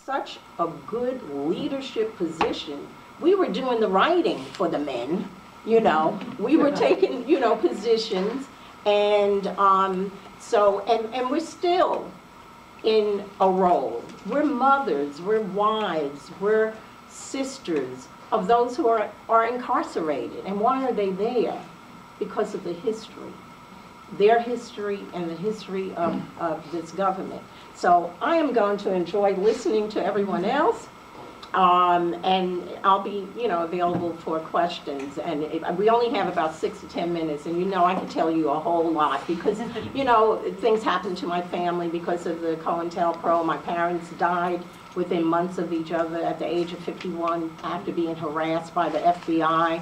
such a good leadership position. We were doing the writing for the men, you know. We were taking, you know, positions, and and we're still in a role. We're mothers, we're wives, we're sisters of those who are incarcerated. And why are they there? Because of the history. Their history and the history of this government. So I am going to enjoy listening to everyone else, and I'll be, you know, available for questions. And we only have about 6 to 10 minutes, and you know I can tell you a whole lot because, you know, things happened to my family because of the COINTELPRO. My parents died within months of each other at the age of 51 after being harassed by the FBI.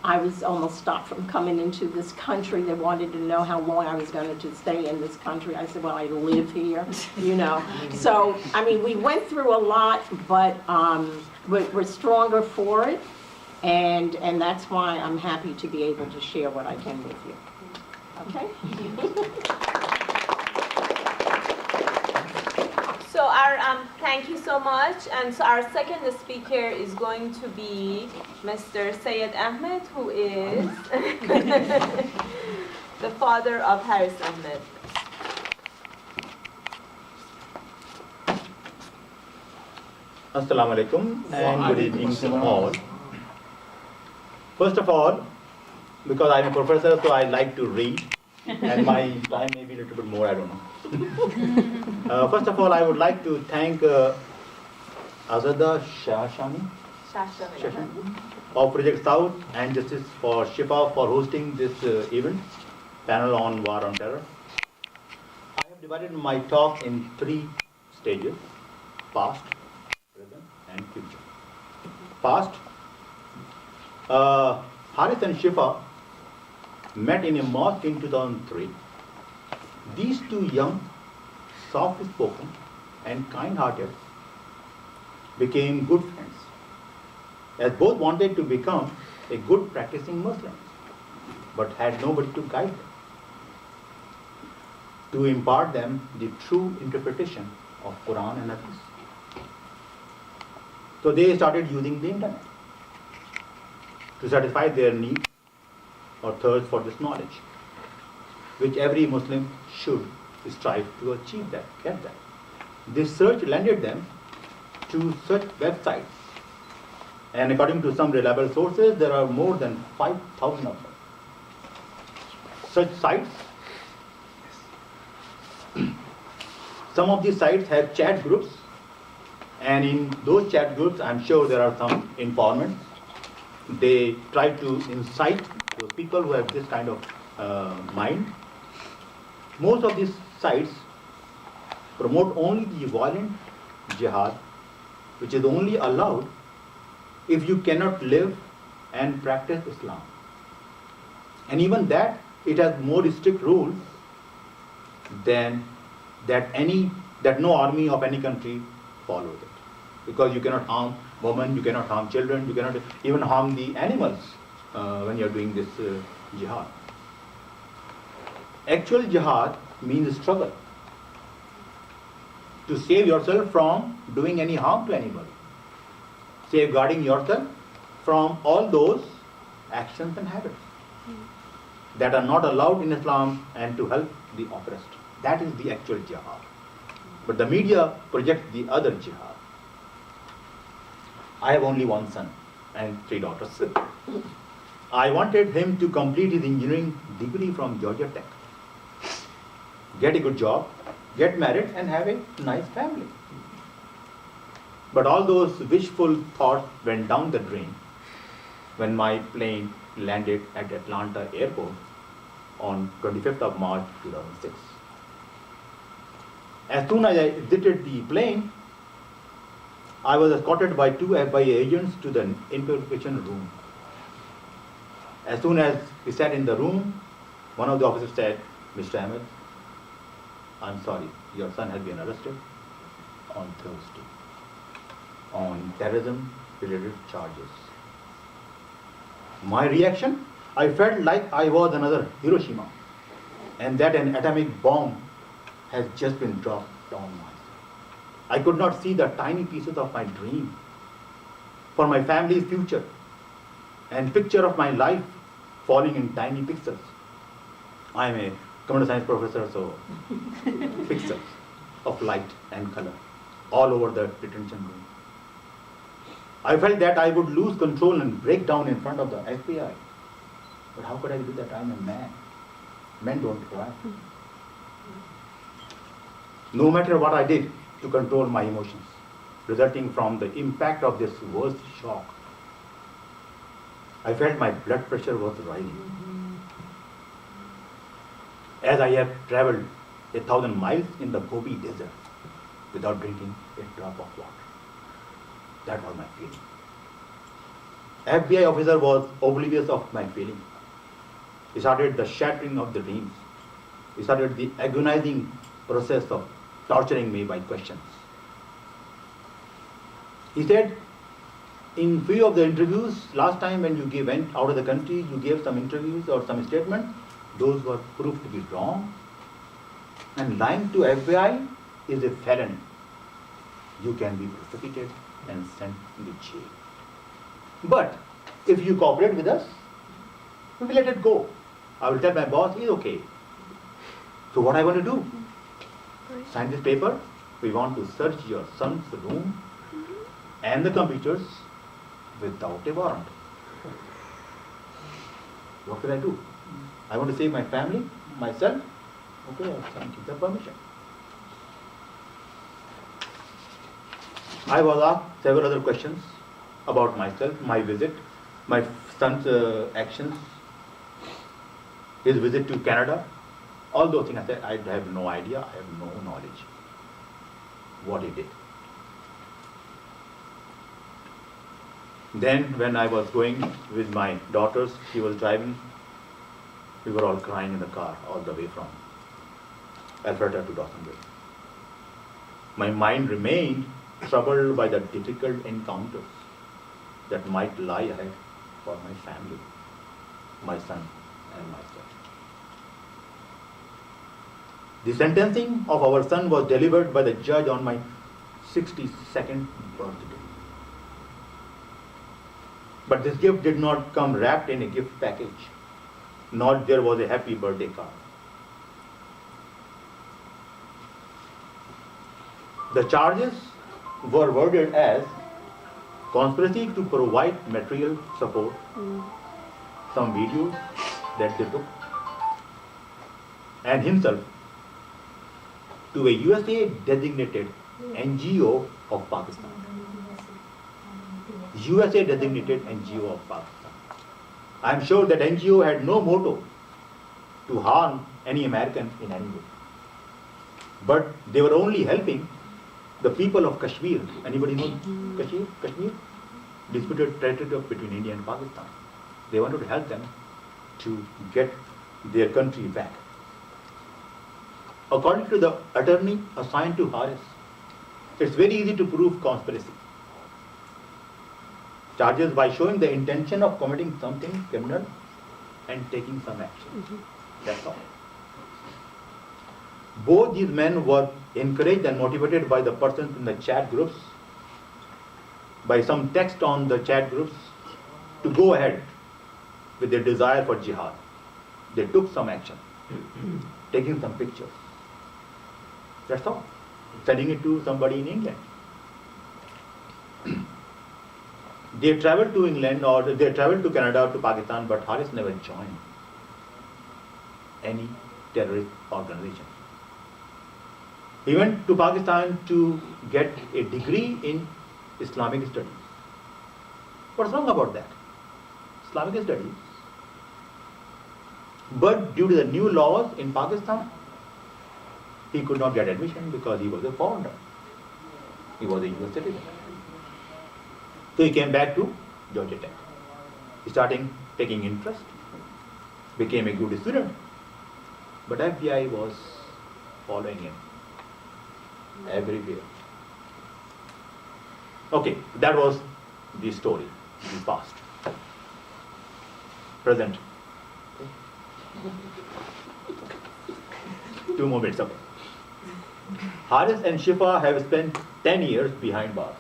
I was almost stopped from coming into this country. They wanted to know how long I was going to stay in this country. I said, well, I live here, you know. So, I mean, we went through a lot, but we're stronger for it, and that's why I'm happy to be able to share what I can with you. Okay? So thank you so much. And so our second speaker is going to be Mr. Syed Ahmed, who is the father of Haris Ahmed. Assalamu alaikum and good evening to all. First of all, because I'm a professor, so I like to read, and my time may be a little bit more, I don't know. First of all, I would like to thank Azadeh Shahshahani of Project South and Justice for Shifa for hosting this event, panel on war on terror. I have divided my talk in 3 stages: past, present, and future. Past, Haris and Shifa met in a mosque in 2003. These 2 young, soft-spoken, and kind-hearted became good friends, as both wanted to become a good practicing Muslim, but had nobody to guide them, to impart them the true interpretation of Quran and Hadith. So they started using the internet to satisfy their need or thirst for this knowledge, which every Muslim should strive to achieve that, get that. This search landed them to such websites, and according to some reliable sources, there are more than 5,000 of them. Such sites, some of these sites have chat groups, and in those chat groups, I'm sure there are some informants. They try to incite those people who have this kind of mind. Most of these sites promote only the violent jihad, which is only allowed if you cannot live and practice Islam. And even that, it has more strict rules than that no army of any country follows it. Because you cannot harm women, you cannot harm children, you cannot even harm the animals when you are doing this jihad. Actual jihad means struggle to save yourself from doing any harm to anybody, safeguarding yourself from all those actions and habits that are not allowed in Islam, and to help the oppressed. That is the actual jihad. But the media projects the other jihad. I have only 1 son and 3 daughters. I wanted him to complete his engineering degree from Georgia Tech, get a good job, get married, and have a nice family. But all those wishful thoughts went down the drain when my plane landed at Atlanta airport on 25th of March 2006. As soon as I exited the plane, I was escorted by 2 FBI agents to the interrogation room. As soon as we sat in the room, one of the officers said, "Mr. Ahmed, I'm sorry, your son has been arrested on Thursday on terrorism-related charges." My reaction? I felt like I was another Hiroshima, and that an atomic bomb has just been dropped on myself. I could not see the tiny pieces of my dream for my family's future and picture of my life falling in tiny pixels. I am a computer science professor, so pixels of light and color all over the detention room. I felt that I would lose control and break down in front of the FBI. But how could I do that? I'm a man. Men don't cry. No matter what I did to control my emotions, resulting from the impact of this worst shock, I felt my blood pressure was rising. As I have traveled 1,000 miles in the Gobi Desert without drinking a drop of water. That was my feeling. FBI officer was oblivious of my feeling. He started the shattering of the dreams. He started the agonizing process of torturing me by questions. He said, in few of the interviews, last time when you went out of the country, you gave some interviews or some statement, those were proved to be wrong. And lying to FBI is a felony. You can be prosecuted and sent to jail. But if you cooperate with us, we will let it go. I will tell my boss, he's okay. So what I want to do? Sign this paper. We want to search your son's room and the computers without a warrant. What will I do? I want to save my family, myself. Okay, I'll thank you the permission. I was asked several other questions about myself, my visit, my son's actions, his visit to Canada. All those things I said, I have no idea, I have no knowledge what he did. Then when I was going with my daughters, she was driving, we were all crying in the car all the way from Alberta to Dawsonville. My mind remained troubled by the difficult encounters that might lie ahead for my family, my son and myself. The sentencing of our son was delivered by the judge on my 62nd birthday. But this gift did not come wrapped in a gift package, nor there was a happy birthday card. The charges were worded as conspiracy to provide material support, some videos that they took, and himself to a USA designated NGO of Pakistan. USA designated NGO of Pakistan. I am sure that NGO had no motto to harm any American in any way. But they were only helping the people of Kashmir. Anybody know Kashmir? Kashmir? Disputed territory between India and Pakistan. They wanted to help them to get their country back. According to the attorney assigned to Haris, it's very easy to prove conspiracy. Charges by showing the intention of committing something criminal and taking some action. That's all. Both these men were encouraged and motivated by the persons in the chat groups, by some text on the chat groups, to go ahead with their desire for jihad. They took some action, taking some pictures. That's all. Sending it to somebody in England. They traveled to England or they traveled to Canada or to Pakistan, but Haris never joined any terrorist organization. He went to Pakistan to get a degree in Islamic studies. What's wrong about that? Islamic studies. But due to the new laws in Pakistan, he could not get admission because he was a foreigner. He was a US citizen. So he came back to Georgia Tech. He started taking interest, became a good student. But FBI was following him everywhere. Okay, that was the story, the past. Present. 2 more minutes, okay. Haris and Shifa have spent 10 years behind bars.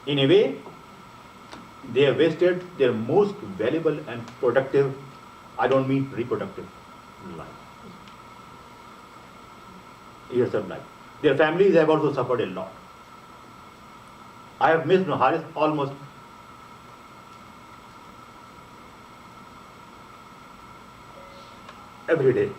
In a way, they have wasted their most valuable and productive, I don't mean reproductive, life. Years of life. Their families have also suffered a lot. I have missed Haris almost every day.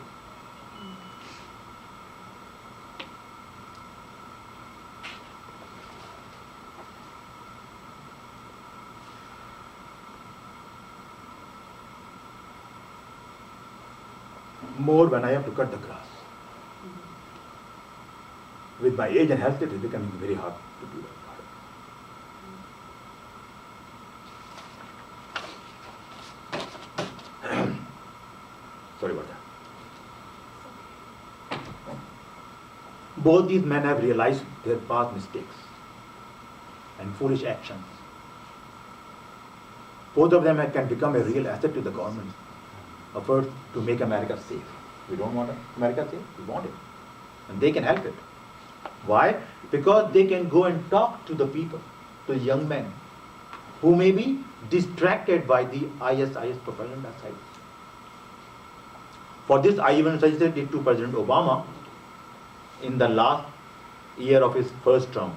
More when I have to cut the grass. With my age and health, it is becoming very hard to do that. Sorry about that. Both these men have realized their past mistakes and foolish actions. Both of them can become a real asset to the government effort to make America safe. We don't want America safe, we want it. And they can help it. Why? Because they can go and talk to the people, to the young men, who may be distracted by the ISIS propaganda sites. For this, I even suggested it to President Obama in the last year of his first term.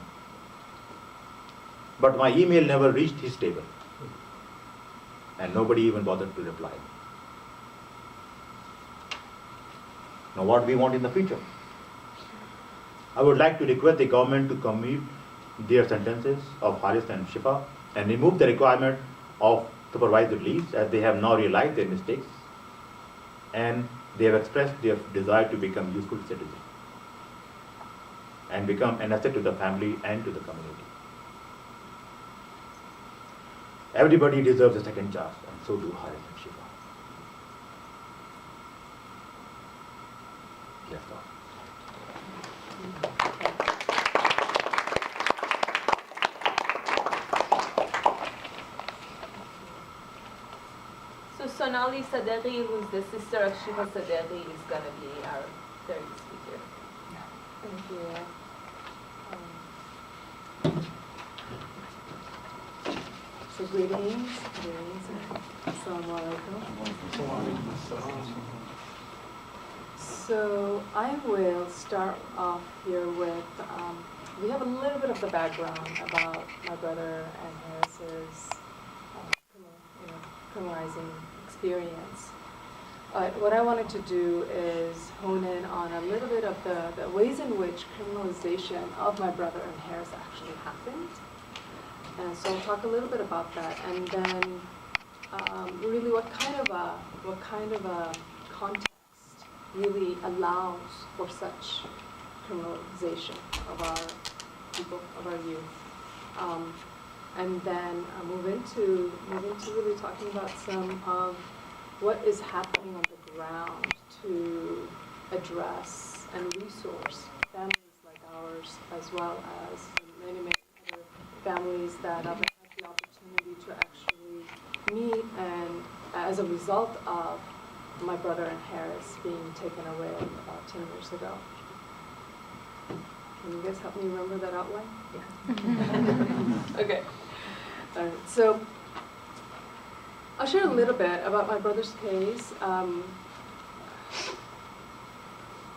But my email never reached his table. And nobody even bothered to reply. Now what we want in the future? I would like to request the government to commute their sentences of Haris and Shifa and remove the requirement of supervised release, as they have now realized their mistakes and they have expressed their desire to become useful citizens and become an asset to the family and to the community. Everybody deserves a second chance, and so do Haris and Shifa. That's all. So Sonali Sadequee, who's the sister of Shifa Sadequee, is going to be our third speaker. Thank you. So greetings. Assalamu alaikum. So I will start off here with, we have a little bit of the background about my brother and Harris's criminalizing experience. But what I wanted to do is hone in on a little bit of the ways in which criminalization of my brother and Harris actually happened. And so I'll talk a little bit about that, and then really what kind of a context really allows for such criminalization of our people, of our youth. And then move into really talking about some of what is happening on the ground to address and resource families like ours, as well as many other families that have had the opportunity to actually meet, and as a result of my brother and Harris being taken away about 10 years ago. Can you guys help me remember that outline? Yeah. Okay. All right. So I'll share a little bit about my brother's case.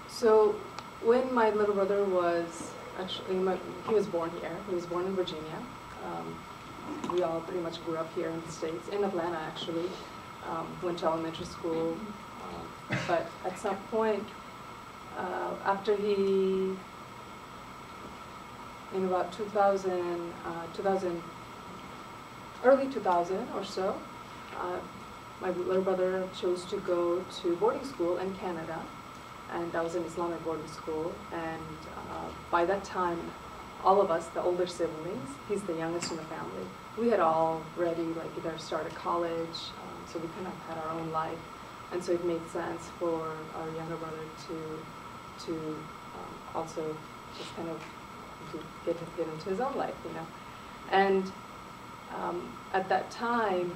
So when my little brother was he was born here. He was born in Virginia. We all pretty much grew up here in the States, in Atlanta actually. Went to elementary school. But at some point, after he, in about 2000, early 2000 or so, my little brother chose to go to boarding school in Canada, and that was an Islamic boarding school. And by that time, all of us, the older siblings, he's the youngest in the family, we had already either started college, so we kind of had our own life, and so it made sense for our younger brother to also just kind of get into his own life, And at that time,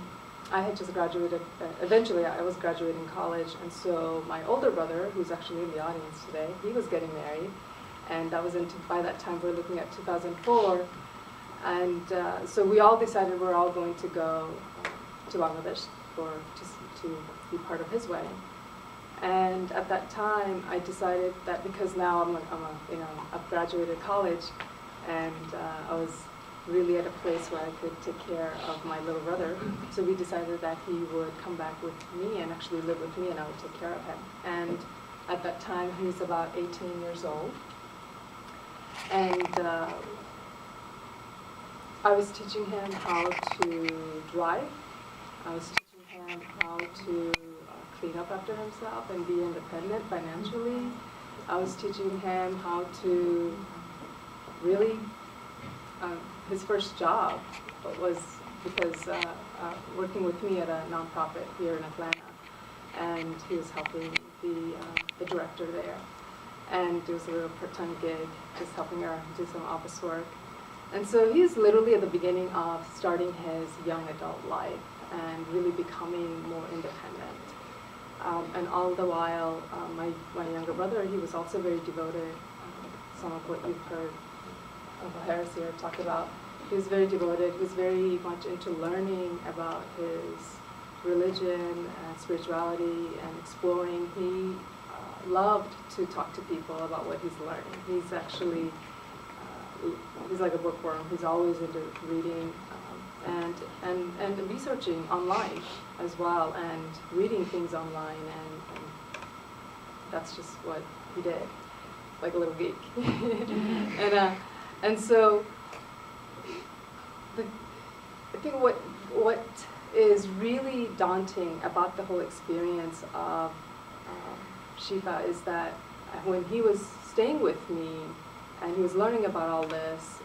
I had just graduated, eventually I was graduating college, and so my older brother, who's actually in the audience today, he was getting married, And that was by that time we're looking at 2004. And so we all decided we're all going to go to Bangladesh to be part of his wedding. And at that time, I decided that because now I've graduated college, and I was really at a place where I could take care of my little brother. So we decided that he would come back with me and actually live with me, and I would take care of him. And at that time, he was about 18 years old. And I was teaching him how to drive. I was teaching him how to clean up after himself and be independent financially. I was teaching him how to really, his first job was because working with me at a nonprofit here in Atlanta, and he was helping the director there. And it was a little part-time gig, just helping her do some office work. And so he's literally at the beginning of starting his young adult life and really becoming more independent. And all the while, my younger brother, he was also very devoted. Some of what you've heard Uncle Harris here talk about. He was very devoted. He was very much into learning about his religion and spirituality and exploring. He loved to talk to people about what he's learning. He's actually, he's like a bookworm. He's always into reading and researching online as well, and reading things online, and that's just what he did, like a little geek. And so I think what is really daunting about the whole experience of Shifa is that when he was staying with me and he was learning about all this,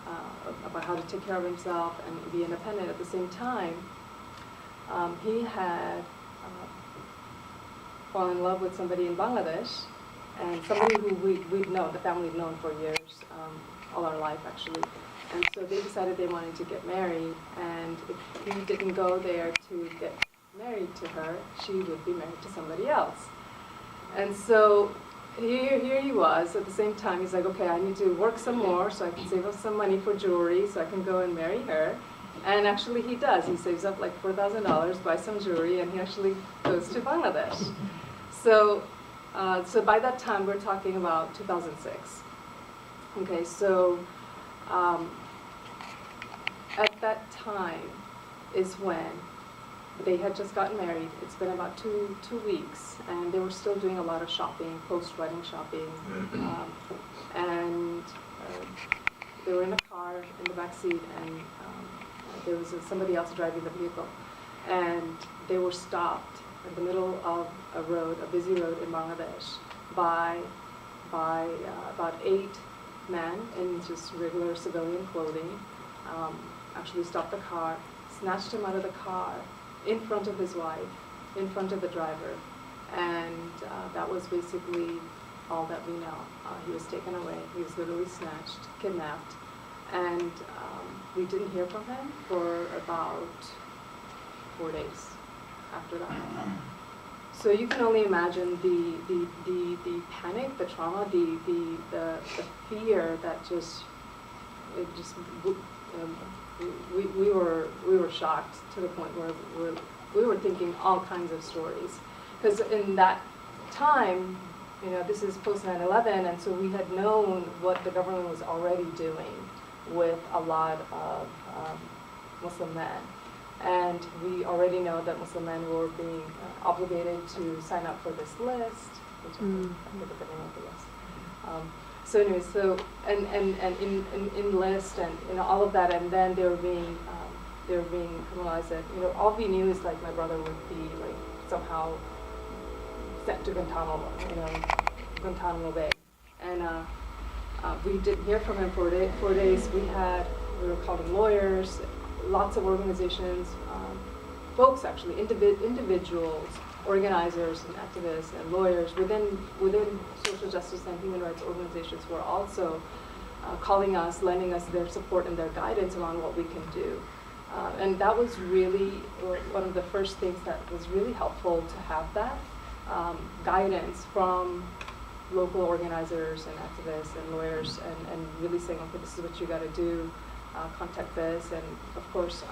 about how to take care of himself and be independent at the same time, he had fallen in love with somebody in Bangladesh, and somebody who we'd known, the family had known for years, all our life actually. And so they decided they wanted to get married, and if he didn't go there to get married to her, she would be married to somebody else. And so here he was. At the same time, he's like, okay, I need to work some more so I can save up some money for jewelry so I can go and marry her. And actually he does. He saves up like $4,000, buys some jewelry, and he actually goes to Bangladesh. So by that time, we're talking about 2006. Okay, so at that time is when they had just gotten married. It's been about two weeks, and they were still doing a lot of shopping, post-wedding shopping. And they were in a car in the back seat, and there was somebody else driving the vehicle. And they were stopped in the middle of a road, a busy road in Bangladesh, by about 8 men in just regular civilian clothing. Actually stopped the car, snatched him out of the car, in front of his wife, in front of the driver, and that was basically all that we know. He was taken away. He was literally snatched, kidnapped, and we didn't hear from him for about 4 days after that. So you can only imagine the panic, the trauma, the fear that we were shocked to the point where we were thinking all kinds of stories. Because in that time, this is post 9/11, and so we had known what the government was already doing with a lot of Muslim men. And we already know that Muslim men were being obligated to sign up for this list, which I forget the name of the list. So anyway, and enlist and all of that, and then they were being criminalized. That all we knew is like my brother would be like somehow sent to Guantanamo Bay, and we didn't hear from him for 4 days. We were calling lawyers, lots of organizations, folks actually, individuals, organizers and activists and lawyers within social justice and human rights organizations were also calling us, lending us their support and their guidance around what we can do. And that was really one of the first things that was really helpful, to have that guidance from local organizers and activists and lawyers and really saying, okay, this is what you got to do, contact this. And of course,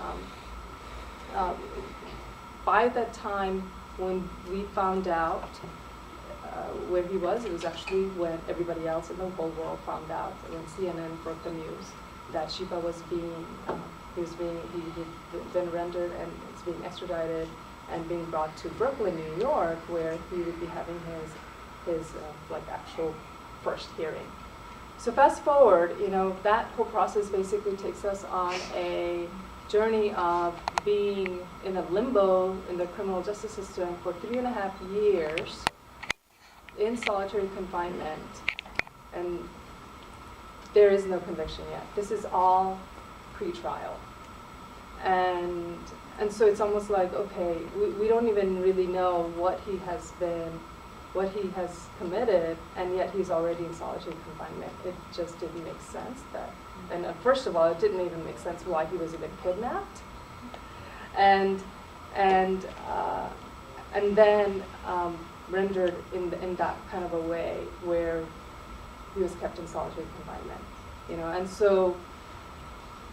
by that time when we found out where he was, it was actually when everybody else in the whole world found out, when CNN broke the news that Shifa was being, he'd been rendered and is being extradited and being brought to Brooklyn, New York, where he would be having his like actual first hearing. So fast forward, that whole process basically takes us on a journey of being in a limbo in the criminal justice system for 3.5 years in solitary confinement, and there is no conviction yet. This is all pre-trial. And so it's almost like, okay, we don't even really know what he has committed, and yet he's already in solitary confinement. It just didn't make sense and first of all, it didn't even make sense why he was even kidnapped. And then rendered in that kind of a way where he was kept in solitary confinement, and so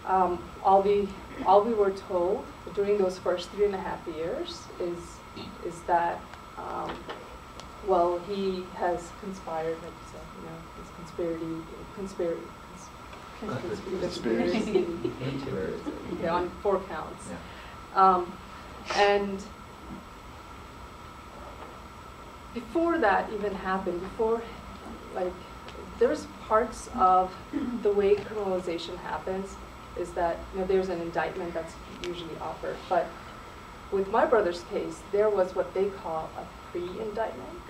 all we were told during those first 3.5 years is that well, he has conspired, like you said, his conspiracy okay, on 4 counts. Yeah. And before that even happened, there's parts of the way criminalization happens is that there's an indictment that's usually offered. But with my brother's case, there was what they call a pre-indictment,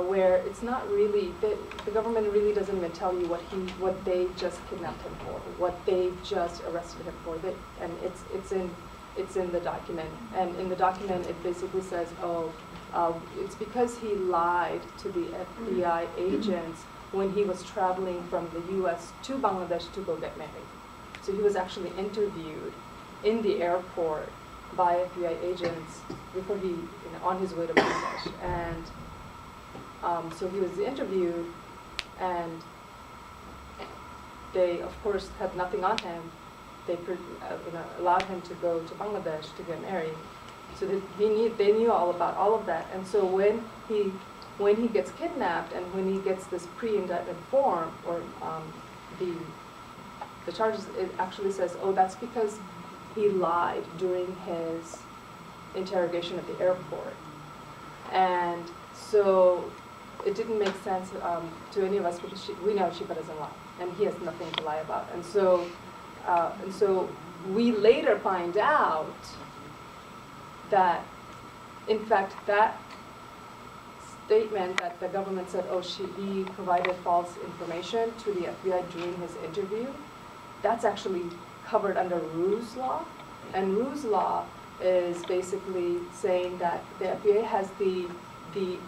where it's not really, the government really doesn't even tell you what they just kidnapped him for, what they just arrested him for, and it's in the document. And in the document, it basically says, it's because he lied to the FBI agents when he was traveling from the U.S. to Bangladesh to go get married. So he was actually interviewed in the airport by FBI agents before he, on his way to Bangladesh. And so he was interviewed, and they, of course, had nothing on him. They allowed him to go to Bangladesh to get married. So they knew all about all of that. And so when he gets kidnapped and when he gets this pre-indictment form or the charges, it actually says, that's because he lied during his interrogation at the airport. And so it didn't make sense to any of us because we know Shifa doesn't lie, and he has nothing to lie about. And so we later find out that, in fact, that statement that the government said, he provided false information to the FBI during his interview, that's actually covered under ruse law. And ruse law is basically saying that the FBI has the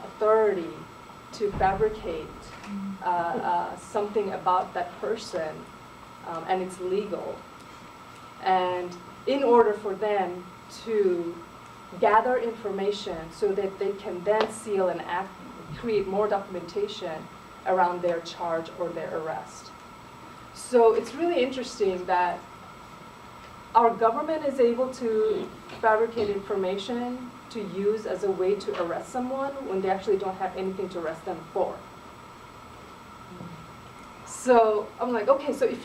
authority to fabricate something about that person, and it's legal. And in order for them to gather information so that they can then seal and create more documentation around their charge or their arrest. So it's really interesting that our government is able to fabricate information to use as a way to arrest someone when they actually don't have anything to arrest them for. So I'm like, okay, so if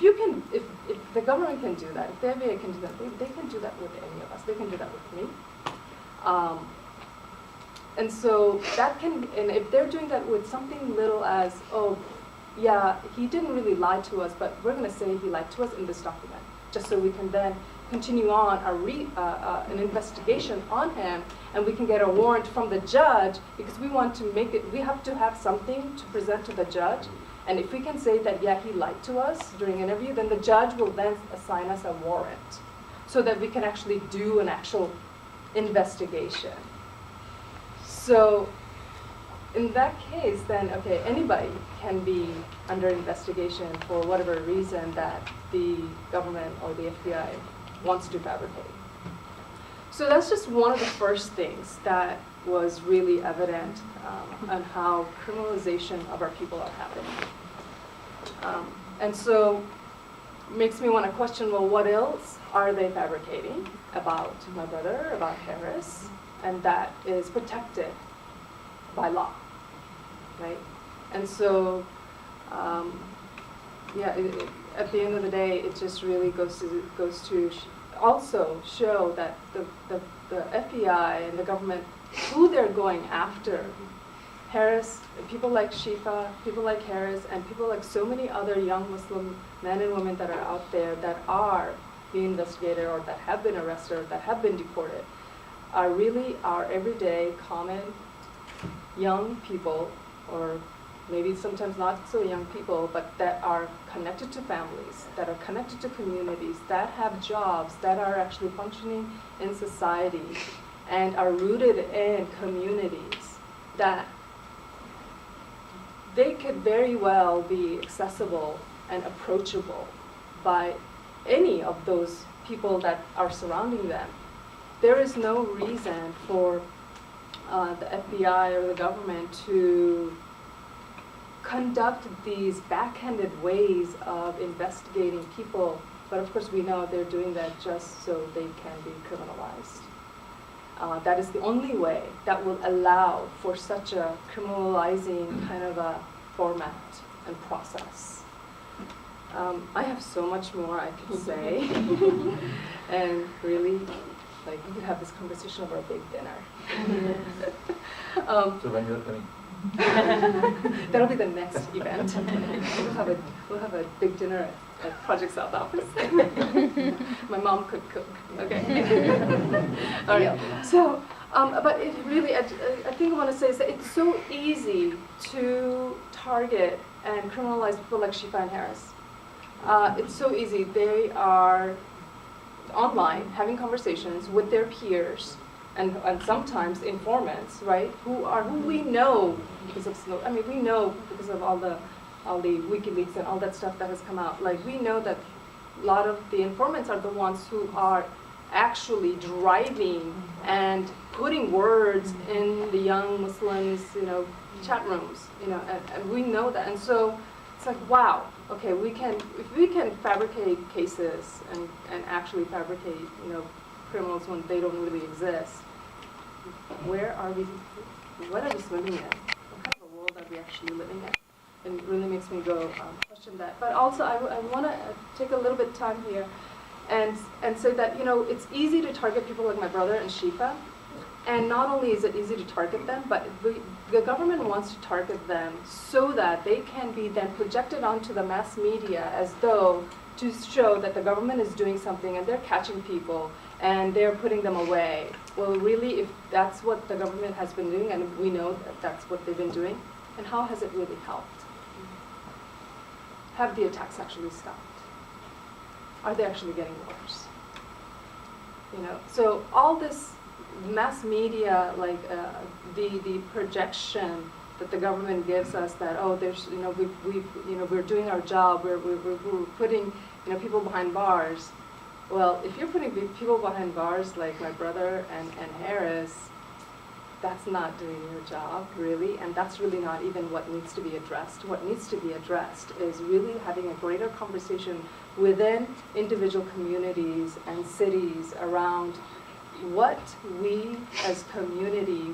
the government can do that, if the FBI can do that, they can do that with any of us. They can do that with me. And so and if they're doing that with something little as, he didn't really lie to us, but we're going to say he lied to us in this document, just so we can then continue on an investigation on him, and we can get a warrant from the judge because we want to we have to have something to present to the judge. And if we can say that, he lied to us during an interview, then the judge will then assign us a warrant so that we can actually do an actual investigation. So in that case, then, anybody can be under investigation for whatever reason that the government or the FBI wants to fabricate. So that's just one of the first things that was really evident on how criminalization of our people are happening. And so it makes me want to question, well, what else are they fabricating about my brother, about Harris, and that is protected by law, right? And so, at the end of the day, it just really goes to also show that the FBI and the government, who they're going after, Harris, people like Shifa, people like Harris, and people like so many other young Muslim men and women that are out there that are being investigated or that have been arrested or that have been deported, are really our everyday common young people, or maybe sometimes not so young people, but that are connected to families, that are connected to communities, that have jobs, that are actually functioning in society, and are rooted in communities, that they could very well be accessible and approachable by any of those people that are surrounding them. There is no reason for the FBI or the government to conduct these backhanded ways of investigating people, but of course we know they're doing that just so they can be criminalized. That is the only way that will allow for such a criminalizing kind of a format and process. I have so much more I could say, and really, like, we could have this conversation over a big dinner. So when you're coming? That'll be the next event. We'll have a big dinner at Project South office. My mom could cook. Okay. All right. So, but it really, I think I want to say is that it's so easy to target and criminalize people like Shifa and Harris. It's so easy. They are online having conversations with their peers. And sometimes informants, right, who we know because of we know because of all the WikiLeaks and all that stuff that has come out. Like, we know that a lot of the informants are the ones who are actually driving and putting words in the young Muslims, chat rooms, and we know that. And so it's like, wow, okay, if we can fabricate cases and actually fabricate, criminals when they don't really exist, what are we swimming in? What kind of a world are we actually living in? And it really makes me go question that. But also, I want to take a little bit of time here and say that, it's easy to target people like my brother and Shifa. And not only is it easy to target them, but the government wants to target them so that they can be then projected onto the mass media as though to show that the government is doing something and they're catching people and they're putting them away. Well, really, if that's what the government has been doing, and we know that that's what they've been doing, and how has it really helped? Have the attacks actually stopped? Are they actually getting worse? So all this mass media, like the projection that the government gives us that, there's, we're doing our job, we're putting, people behind bars. Well, if you're putting people behind bars like my brother and Harris, that's not doing your job, really, and that's really not even what needs to be addressed. What needs to be addressed is really having a greater conversation within individual communities and cities around what we as community,